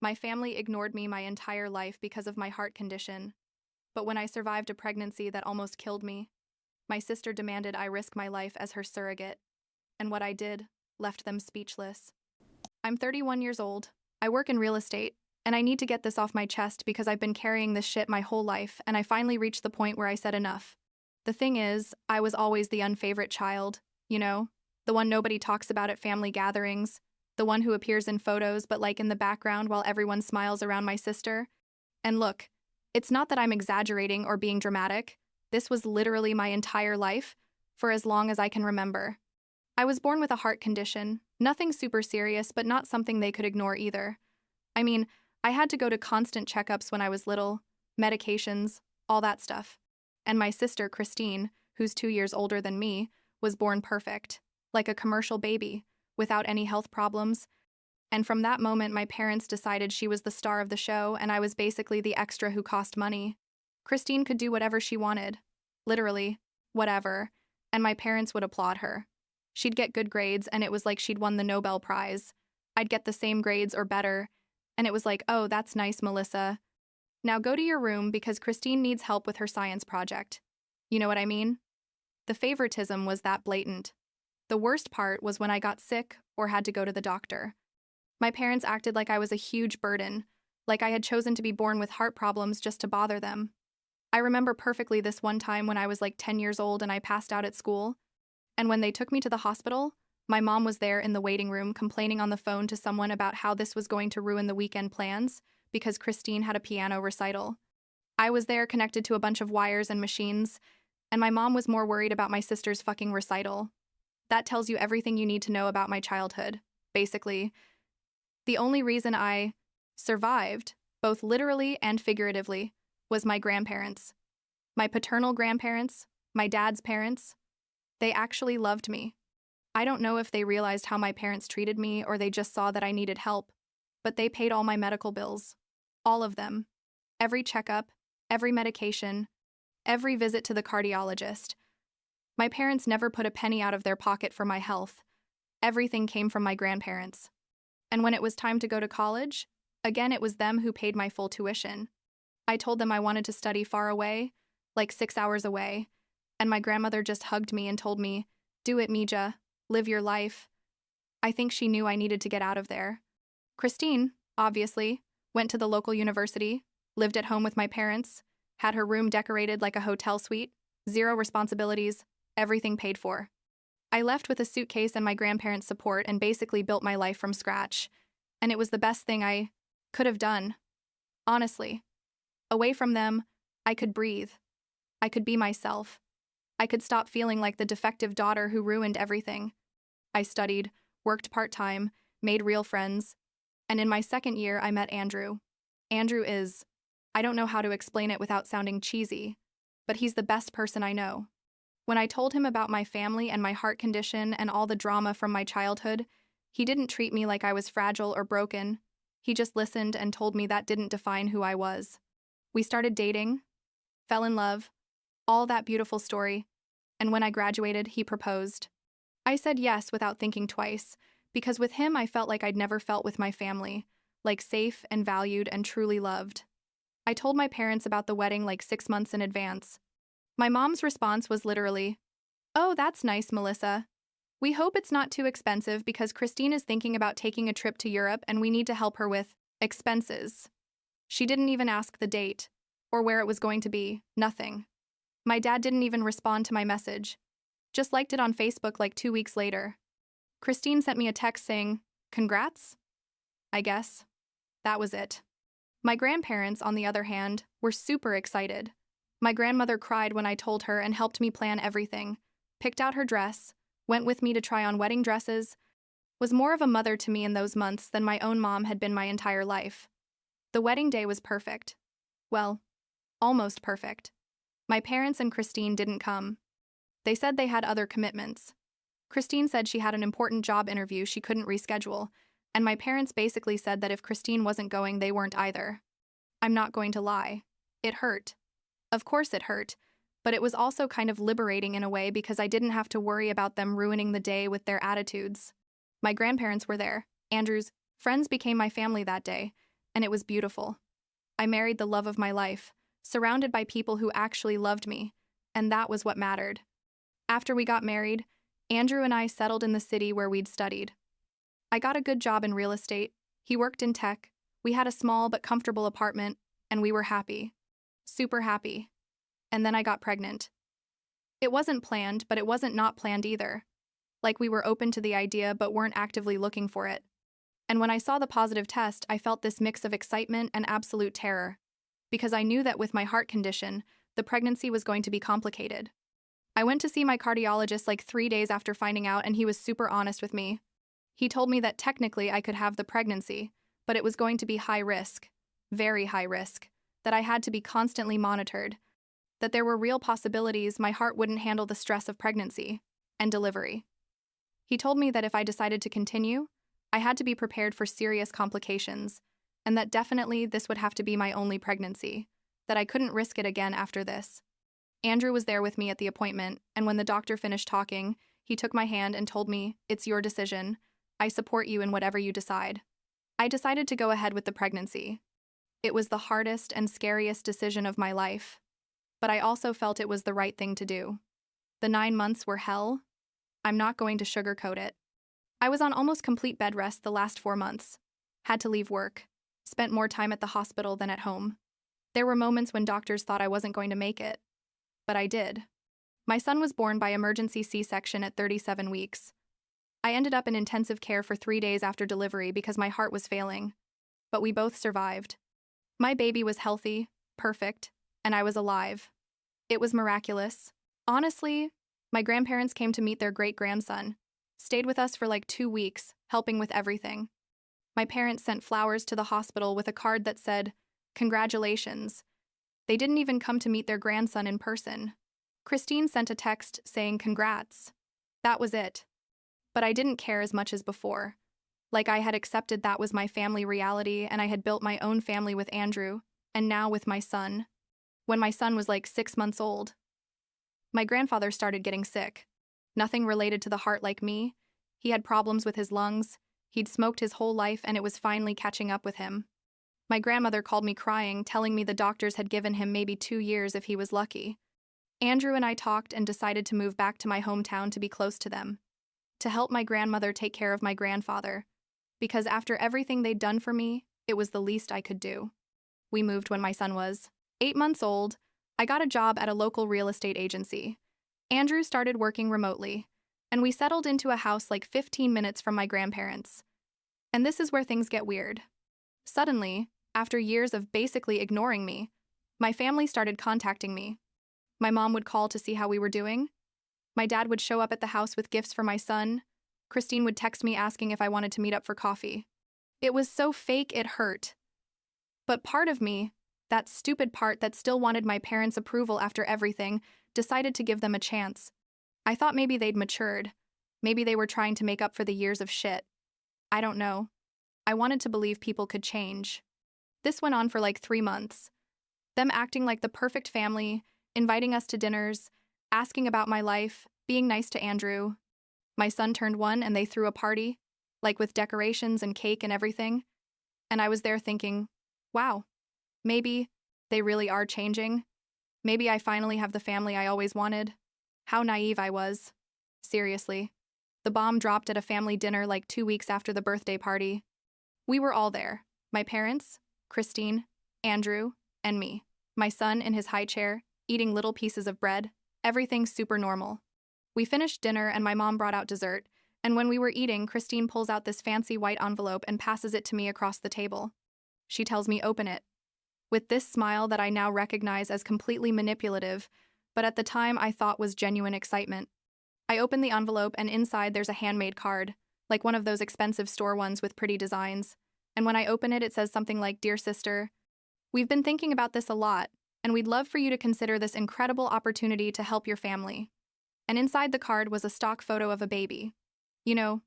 My family ignored me my entire life because of my heart condition. But when I survived a pregnancy that almost killed me, my sister demanded I risk my life as her surrogate. And what I did left them speechless. I'm 31 years old. I work in real estate, and I need to get this off my chest because I've been carrying this shit my whole life, and I finally reached the point where I said enough. The thing is, I was always the unfavorite child, you know? The one nobody talks about at family gatherings, the one who appears in photos but like in the background while everyone smiles around my sister. And look, it's not that I'm exaggerating or being dramatic. This was literally my entire life, for as long as I can remember. I was born with a heart condition, nothing super serious, but not something they could ignore either. I mean, I had to go to constant checkups when I was little, medications, all that stuff. And my sister, Christine, who's 2 years older than me, was born perfect, like a commercial baby, without any health problems. And from that moment, my parents decided she was the star of the show and I was basically the extra who cost money. Christine could do whatever she wanted. Literally, whatever. And my parents would applaud her. She'd get good grades and it was like she'd won the Nobel Prize. I'd get the same grades or better. And it was like, oh, that's nice, Melissa. Now go to your room because Christine needs help with her science project. You know what I mean? The favoritism was that blatant. The worst part was when I got sick or had to go to the doctor. My parents acted like I was a huge burden, like I had chosen to be born with heart problems just to bother them. I remember perfectly this one time when I was like 10 years old and I passed out at school. And when they took me to the hospital, my mom was there in the waiting room complaining on the phone to someone about how this was going to ruin the weekend plans because Christine had a piano recital. I was there connected to a bunch of wires and machines, and my mom was more worried about my sister's fucking recital. That tells you everything you need to know about my childhood, basically. The only reason I survived, both literally and figuratively, was my grandparents. My paternal grandparents, my dad's parents. They actually loved me. I don't know if they realized how my parents treated me or they just saw that I needed help, but they paid all my medical bills. All of them. Every checkup, every medication, every visit to the cardiologist. My parents never put a penny out of their pocket for my health. Everything came from my grandparents. And when it was time to go to college, again it was them who paid my full tuition. I told them I wanted to study far away, like 6 hours away, and my grandmother just hugged me and told me, "Do it, Mija. Live your life." I think she knew I needed to get out of there. Christine, obviously, went to the local university, lived at home with my parents, had her room decorated like a hotel suite, 0 responsibilities, everything paid for. I left with a suitcase and my grandparents' support and basically built my life from scratch. And it was the best thing I could have done. Honestly. Away from them, I could breathe. I could be myself. I could stop feeling like the defective daughter who ruined everything. I studied, worked part-time, made real friends, and in my second year I met Andrew. Andrew is, I don't know how to explain it without sounding cheesy, but he's the best person I know. When I told him about my family and my heart condition and all the drama from my childhood, he didn't treat me like I was fragile or broken. He just listened and told me that didn't define who I was. We started dating, fell in love, all that beautiful story, and when I graduated, he proposed. I said yes without thinking twice, because with him I felt like I'd never felt with my family, like safe and valued and truly loved. I told my parents about the wedding like 6 months in advance. My mom's response was literally, "Oh, that's nice, Melissa. We hope it's not too expensive because Christine is thinking about taking a trip to Europe and we need to help her with expenses." She didn't even ask the date, or where it was going to be, nothing. My dad didn't even respond to my message, just liked it on Facebook like 2 weeks later. Christine sent me a text saying, "Congrats?" I guess. That was it. My grandparents, on the other hand, were super excited. My grandmother cried when I told her and helped me plan everything, picked out her dress, went with me to try on wedding dresses, was more of a mother to me in those months than my own mom had been my entire life. The wedding day was perfect. Well, almost perfect. My parents and Christine didn't come. They said they had other commitments. Christine said she had an important job interview she couldn't reschedule, and my parents basically said that if Christine wasn't going, they weren't either. I'm not going to lie. It hurt. Of course it hurt, but it was also kind of liberating in a way because I didn't have to worry about them ruining the day with their attitudes. My grandparents were there. Andrew's friends became my family that day, and it was beautiful. I married the love of my life, surrounded by people who actually loved me, and that was what mattered. After we got married, Andrew and I settled in the city where we'd studied. I got a good job in real estate, he worked in tech, we had a small but comfortable apartment, and we were happy. Super happy. And then I got pregnant. It wasn't planned, but it wasn't not planned either. Like we were open to the idea but weren't actively looking for it. And when I saw the positive test, I felt this mix of excitement and absolute terror, because I knew that with my heart condition, the pregnancy was going to be complicated. I went to see my cardiologist like 3 days after finding out, and he was super honest with me. He told me that technically I could have the pregnancy, but it was going to be high risk, very high risk, that I had to be constantly monitored, that there were real possibilities my heart wouldn't handle the stress of pregnancy and delivery. He told me that if I decided to continue, I had to be prepared for serious complications, and that definitely this would have to be my only pregnancy, that I couldn't risk it again after this. Andrew was there with me at the appointment, and when the doctor finished talking, he took my hand and told me, "It's your decision. I support you in whatever you decide." I decided to go ahead with the pregnancy. It was the hardest and scariest decision of my life, but I also felt it was the right thing to do. The 9 months were hell. I'm not going to sugarcoat it. I was on almost complete bed rest the last 4 months. Had to leave work. Spent more time at the hospital than at home. There were moments when doctors thought I wasn't going to make it. But I did. My son was born by emergency C-section at 37 weeks. I ended up in intensive care for 3 days after delivery because my heart was failing. But we both survived. My baby was healthy, perfect, and I was alive. It was miraculous. Honestly, my grandparents came to meet their great-grandson, stayed with us for like 2 weeks, helping with everything. My parents sent flowers to the hospital with a card that said, "Congratulations." They didn't even come to meet their grandson in person. Christine sent a text saying congrats. That was it. But I didn't care as much as before. Like I had accepted that was my family reality, and I had built my own family with Andrew, and now with my son. When my son was like 6 months old, my grandfather started getting sick. Nothing related to the heart like me. He had problems with his lungs. He'd smoked his whole life, and it was finally catching up with him. My grandmother called me crying, telling me the doctors had given him maybe 2 years if he was lucky. Andrew and I talked and decided to move back to my hometown to be close to them, to help my grandmother take care of my grandfather, because after everything they'd done for me, it was the least I could do. We moved when my son was 8 months old. I got a job at a local real estate agency. Andrew started working remotely, and we settled into a house like 15 minutes from my grandparents. And this is where things get weird. Suddenly, after years of basically ignoring me, my family started contacting me. My mom would call to see how we were doing. My dad would show up at the house with gifts for my son. Christine would text me asking if I wanted to meet up for coffee. It was so fake it hurt. But part of me, that stupid part that still wanted my parents' approval after everything, decided to give them a chance. I thought maybe they'd matured. Maybe they were trying to make up for the years of shit. I don't know. I wanted to believe people could change. This went on for like 3 months. Them acting like the perfect family, inviting us to dinners, asking about my life, being nice to Andrew. My son turned 1 and they threw a party, like with decorations and cake and everything. And I was there thinking, wow, maybe they really are changing. Maybe I finally have the family I always wanted. How naive I was. Seriously. The bomb dropped at a family dinner like 2 weeks after the birthday party. We were all there. My parents, Christine, Andrew, and me. My son in his high chair, eating little pieces of bread. Everything super normal. We finished dinner and my mom brought out dessert, and when we were eating, Christine pulls out this fancy white envelope and passes it to me across the table. She tells me open it. With this smile that I now recognize as completely manipulative, but at the time I thought was genuine excitement. I open the envelope and inside there's a handmade card, like one of those expensive store ones with pretty designs. And when I open it, it says something like, "Dear sister, we've been thinking about this a lot, and we'd love for you to consider this incredible opportunity to help your family." And inside the card was a stock photo of a baby. You know,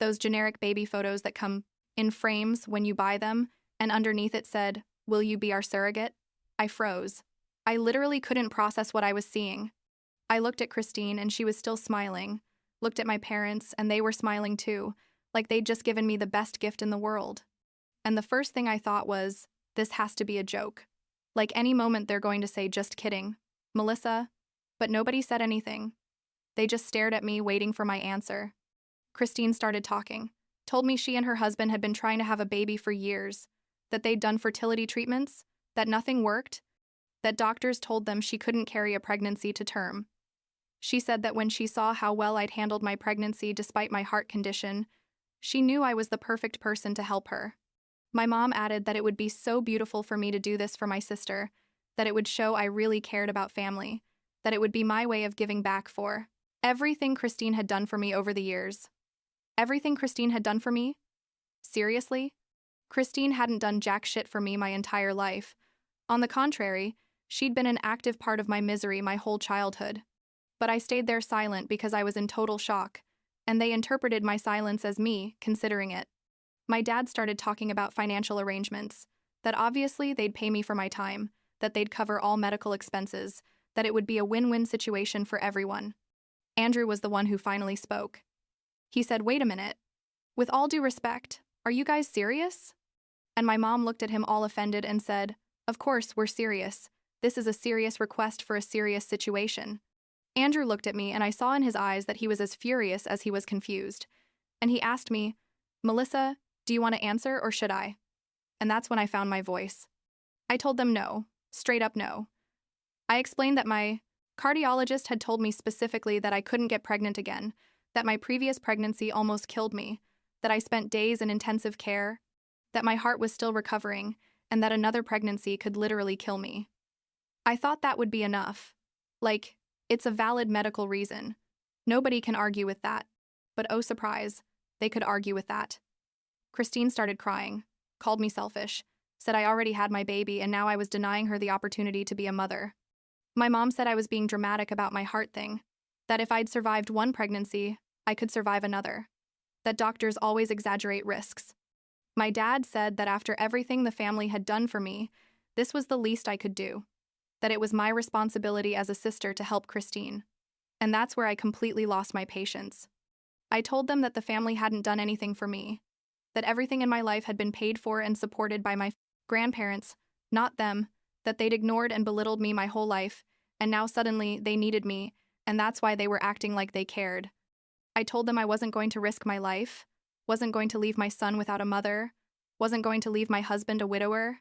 those generic baby photos that come in frames when you buy them, and underneath it said, "Will you be our surrogate?" I froze. I literally couldn't process what I was seeing. I looked at Christine and she was still smiling, looked at my parents and they were smiling too, like they'd just given me the best gift in the world. And the first thing I thought was, this has to be a joke. Like any moment they're going to say, just kidding, Melissa. But nobody said anything. They just stared at me, waiting for my answer. Christine started talking, told me she and her husband had been trying to have a baby for years, that they'd done fertility treatments, that nothing worked, that doctors told them she couldn't carry a pregnancy to term. She said that when she saw how well I'd handled my pregnancy despite my heart condition, she knew I was the perfect person to help her. My mom added that it would be so beautiful for me to do this for my sister, that it would show I really cared about family, that it would be my way of giving back for everything Christine had done for me over the years. Everything Christine had done for me? Seriously? Christine hadn't done jack shit for me my entire life. On the contrary, she'd been an active part of my misery my whole childhood. But I stayed there silent because I was in total shock, and they interpreted my silence as me considering it. My dad started talking about financial arrangements, that obviously they'd pay me for my time, that they'd cover all medical expenses, that it would be a win-win situation for everyone. Andrew was the one who finally spoke. He said, "Wait a minute. With all due respect, are you guys serious?" And my mom looked at him all offended and said, "Of course, we're serious. This is a serious request for a serious situation." Andrew looked at me and I saw in his eyes that he was as furious as he was confused. And he asked me, "Melissa, do you want to answer or should I?" And that's when I found my voice. I told them no, straight up no. I explained that my cardiologist had told me specifically that I couldn't get pregnant again, that my previous pregnancy almost killed me, that I spent days in intensive care, that my heart was still recovering, and that another pregnancy could literally kill me. I thought that would be enough. Like, it's a valid medical reason. Nobody can argue with that. But oh surprise, they could argue with that. Christine started crying, called me selfish, said I already had my baby and now I was denying her the opportunity to be a mother. My mom said I was being dramatic about my heart thing, that if I'd survived one pregnancy, I could survive another, that doctors always exaggerate risks. My dad said that after everything the family had done for me, this was the least I could do, that it was my responsibility as a sister to help Christine. And that's where I completely lost my patience. I told them that the family hadn't done anything for me, that everything in my life had been paid for and supported by my grandparents, not them, that they'd ignored and belittled me my whole life, and now suddenly they needed me, and that's why they were acting like they cared. I told them I wasn't going to risk my life, wasn't going to leave my son without a mother, wasn't going to leave my husband a widower.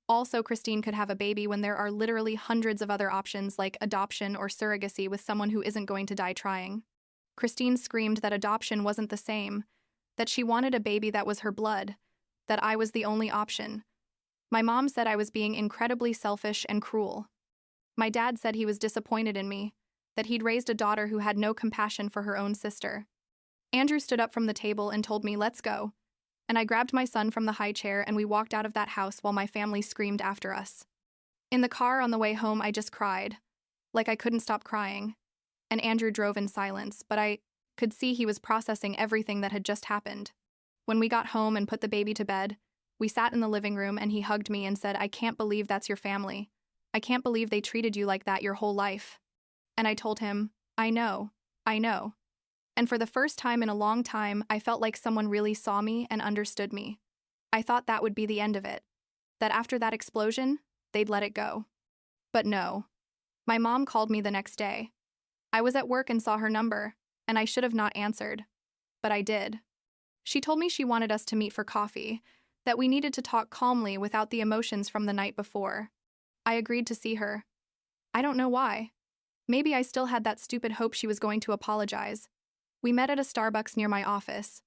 Also, Christine could have a baby when there are literally hundreds of other options like adoption or surrogacy with someone who isn't going to die trying. Christine screamed that adoption wasn't the same, that she wanted a baby that was her blood, that I was the only option. My mom said I was being incredibly selfish and cruel. My dad said he was disappointed in me, that he'd raised a daughter who had no compassion for her own sister. Andrew stood up from the table and told me, "Let's go." And I grabbed my son from the high chair and we walked out of that house while my family screamed after us. In the car on the way home, I just cried, like I couldn't stop crying. And Andrew drove in silence, but I could see he was processing everything that had just happened. When we got home and put the baby to bed, we sat in the living room and he hugged me and said, "I can't believe that's your family. I can't believe they treated you like that your whole life." And I told him, I know. And for the first time in a long time, I felt like someone really saw me and understood me. I thought that would be the end of it, that after that explosion, they'd let it go. But no. My mom called me the next day. I was at work and saw her number, and I should have not answered. But I did. She told me she wanted us to meet for coffee, that we needed to talk calmly without the emotions from the night before. I agreed to see her. I don't know why. Maybe I still had that stupid hope she was going to apologize. We met at a Starbucks near my office.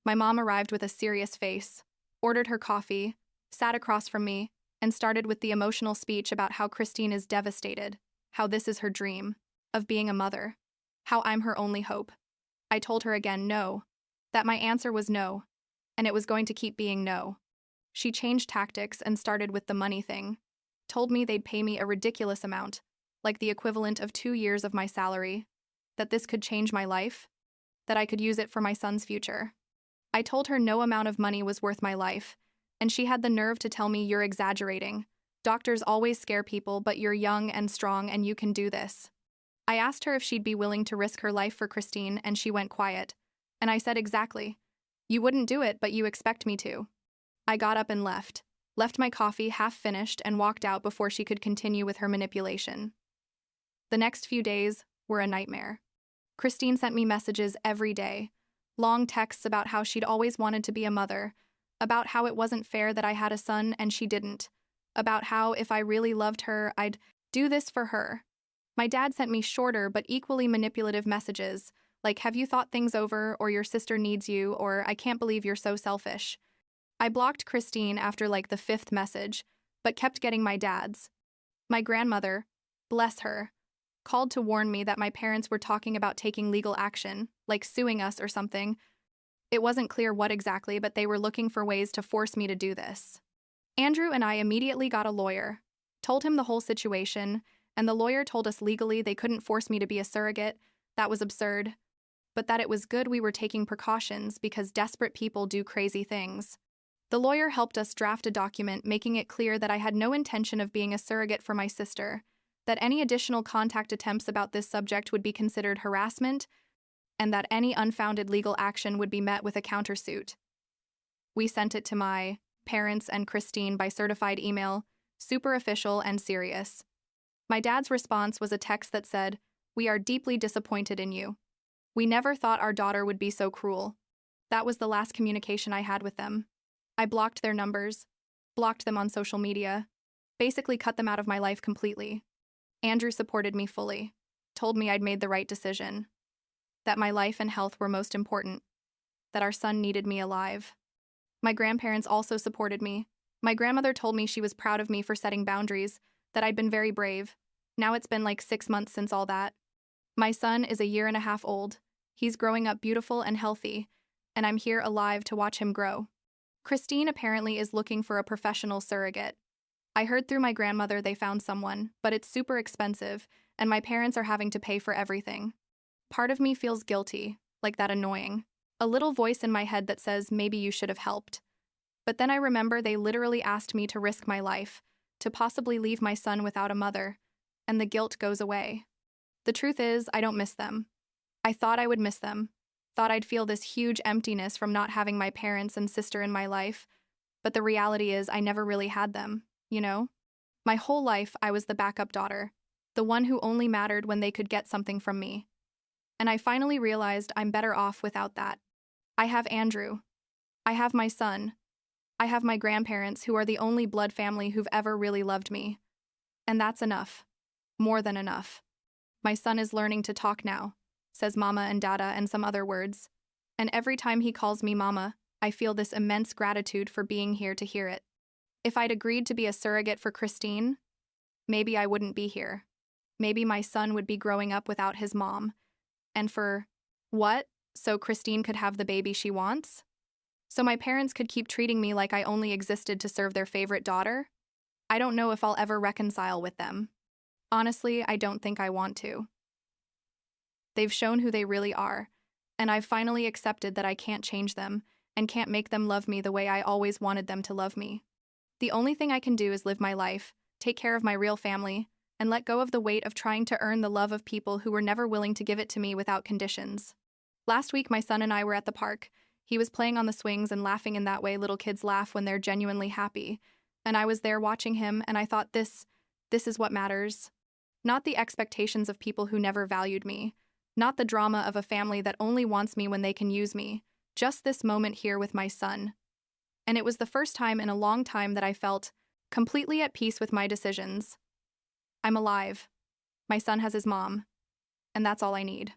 My mom arrived with a serious face, ordered her coffee, sat across from me, and started with the emotional speech about how Christine is devastated, how this is her dream, of being a mother, how I'm her only hope. I told her again no, that my answer was no, and it was going to keep being no. She changed tactics and started with the money thing, told me they'd pay me a ridiculous amount, like the equivalent of 2 years of my salary, that this could change my life, that I could use it for my son's future. I told her no amount of money was worth my life, and she had the nerve to tell me, "You're exaggerating. Doctors always scare people, but you're young and strong and you can do this." I asked her if she'd be willing to risk her life for Christine, and she went quiet. And I said, "Exactly. You wouldn't do it, but you expect me to." I got up and left my coffee half finished and walked out before she could continue with her manipulation. The next few days were a nightmare. Christine sent me messages every day, long texts about how she'd always wanted to be a mother, about how it wasn't fair that I had a son and she didn't, about how if I really loved her, I'd do this for her. My dad sent me shorter but equally manipulative messages, like, "Have you thought things over?" or "Your sister needs you," or "I can't believe you're so selfish." I blocked Christine after like the fifth message, but kept getting my dad's. My grandmother, bless her, called to warn me that my parents were talking about taking legal action, like suing us or something. It wasn't clear what exactly, but they were looking for ways to force me to do this. Andrew and I immediately got a lawyer, told him the whole situation, and the lawyer told us legally they couldn't force me to be a surrogate. That was absurd. But that it was good we were taking precautions because desperate people do crazy things. The lawyer helped us draft a document making it clear that I had no intention of being a surrogate for my sister, that any additional contact attempts about this subject would be considered harassment, and that any unfounded legal action would be met with a countersuit. We sent it to my parents and Christine by certified email, super official and serious. My dad's response was a text that said, "We are deeply disappointed in you. We never thought our daughter would be so cruel." That was the last communication I had with them. I blocked their numbers, blocked them on social media, basically cut them out of my life completely. Andrew supported me fully, told me I'd made the right decision, that my life and health were most important, that our son needed me alive. My grandparents also supported me. My grandmother told me she was proud of me for setting boundaries, that I'd been very brave. Now it's been like 6 months since all that. My son is a year and a half old. He's growing up beautiful and healthy, and I'm here alive to watch him grow. Christine apparently is looking for a professional surrogate. I heard through my grandmother they found someone, but it's super expensive, and my parents are having to pay for everything. Part of me feels guilty, like that annoying. A little voice in my head that says maybe you should have helped. But then I remember they literally asked me to risk my life, to possibly leave my son without a mother, and the guilt goes away. The truth is, I don't miss them. I thought I would miss them. Thought I'd feel this huge emptiness from not having my parents and sister in my life, but the reality is I never really had them, you know? My whole life I was the backup daughter, the one who only mattered when they could get something from me. And I finally realized I'm better off without that. I have Andrew. I have my son. I have my grandparents who are the only blood family who've ever really loved me. And that's enough. More than enough. My son is learning to talk now, says mama and dada and some other words. And every time he calls me mama, I feel this immense gratitude for being here to hear it. If I'd agreed to be a surrogate for Christine, maybe I wouldn't be here. Maybe my son would be growing up without his mom. And for what? So Christine could have the baby she wants? So my parents could keep treating me like I only existed to serve their favorite daughter? I don't know if I'll ever reconcile with them. Honestly, I don't think I want to. They've shown who they really are, and I've finally accepted that I can't change them and can't make them love me the way I always wanted them to love me. The only thing I can do is live my life, take care of my real family, and let go of the weight of trying to earn the love of people who were never willing to give it to me without conditions. Last week, my son and I were at the park. He was playing on the swings and laughing in that way little kids laugh when they're genuinely happy. And I was there watching him, and I thought this is what matters. Not the expectations of people who never valued me. Not the drama of a family that only wants me when they can use me. Just this moment here with my son. And it was the first time in a long time that I felt completely at peace with my decisions. I'm alive. My son has his mom. And that's all I need.